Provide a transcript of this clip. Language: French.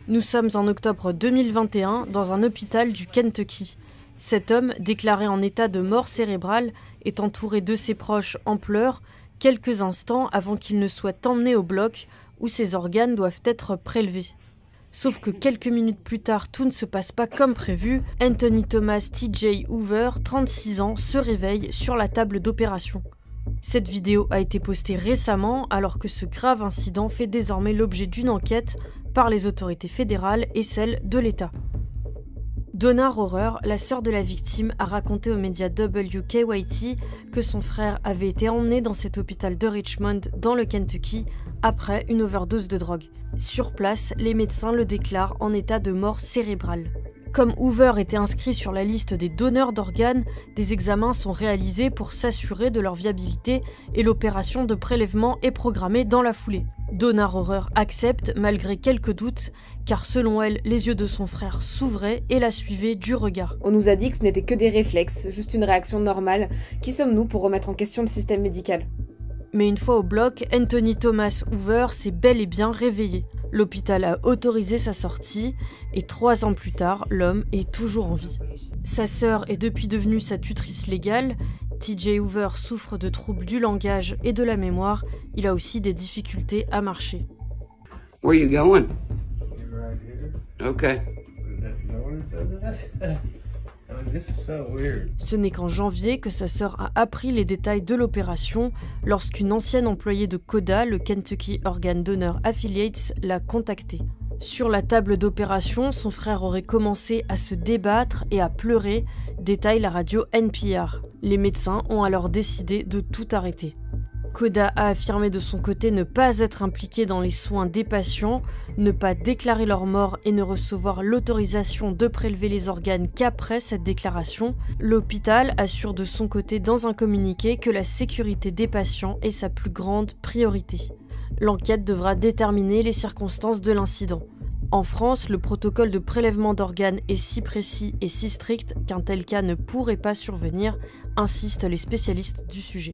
Nous sommes en octobre 2021 dans un hôpital du Kentucky. Cet homme, déclaré en état de mort cérébrale, est entouré de ses proches en pleurs, quelques instants avant qu'il ne soit emmené au bloc où ses organes doivent être prélevés. Sauf que quelques minutes plus tard, tout ne se passe pas comme prévu. Anthony Thomas T.J. Hoover, 36 ans, se réveille sur la table d'opération. Cette vidéo a été postée récemment alors que ce grave incident fait désormais l'objet d'une enquête par les autorités fédérales et celles de l'État. Donna Rohrer, la sœur de la victime, a raconté aux médias WKYT que son frère avait été emmené dans cet hôpital de Richmond, dans le Kentucky, après une overdose de drogue. Sur place, les médecins le déclarent en état de mort cérébrale. Comme Hoover était inscrit sur la liste des donneurs d'organes, des examens sont réalisés pour s'assurer de leur viabilité et l'opération de prélèvement est programmée dans la foulée. Donna Rohrer accepte malgré quelques doutes, car selon elle, les yeux de son frère s'ouvraient et la suivaient du regard. On nous a dit que ce n'était que des réflexes, juste une réaction normale. Qui sommes-nous pour remettre en question le système médical ? Mais une fois au bloc, Anthony Thomas Hoover s'est bel et bien réveillé. L'hôpital a autorisé sa sortie et 3 ans plus tard, l'homme est toujours en vie. Sa sœur est depuis devenue sa tutrice légale. T.J. Hoover souffre de troubles du langage et de la mémoire. Il a aussi des difficultés à marcher. Where you going? Okay. Ce n'est qu'en janvier que sa sœur a appris les détails de l'opération lorsqu'une ancienne employée de CODA, le Kentucky Organ Donor Affiliates, l'a contactée. Sur la table d'opération, son frère aurait commencé à se débattre et à pleurer, détaille la radio NPR. Les médecins ont alors décidé de tout arrêter. CODA a affirmé de son côté ne pas être impliqué dans les soins des patients, ne pas déclarer leur mort et ne recevoir l'autorisation de prélever les organes qu'après cette déclaration. L'hôpital assure de son côté dans un communiqué que la sécurité des patients est sa plus grande priorité. L'enquête devra déterminer les circonstances de l'incident. En France, le protocole de prélèvement d'organes est si précis et si strict qu'un tel cas ne pourrait pas survenir, insistent les spécialistes du sujet.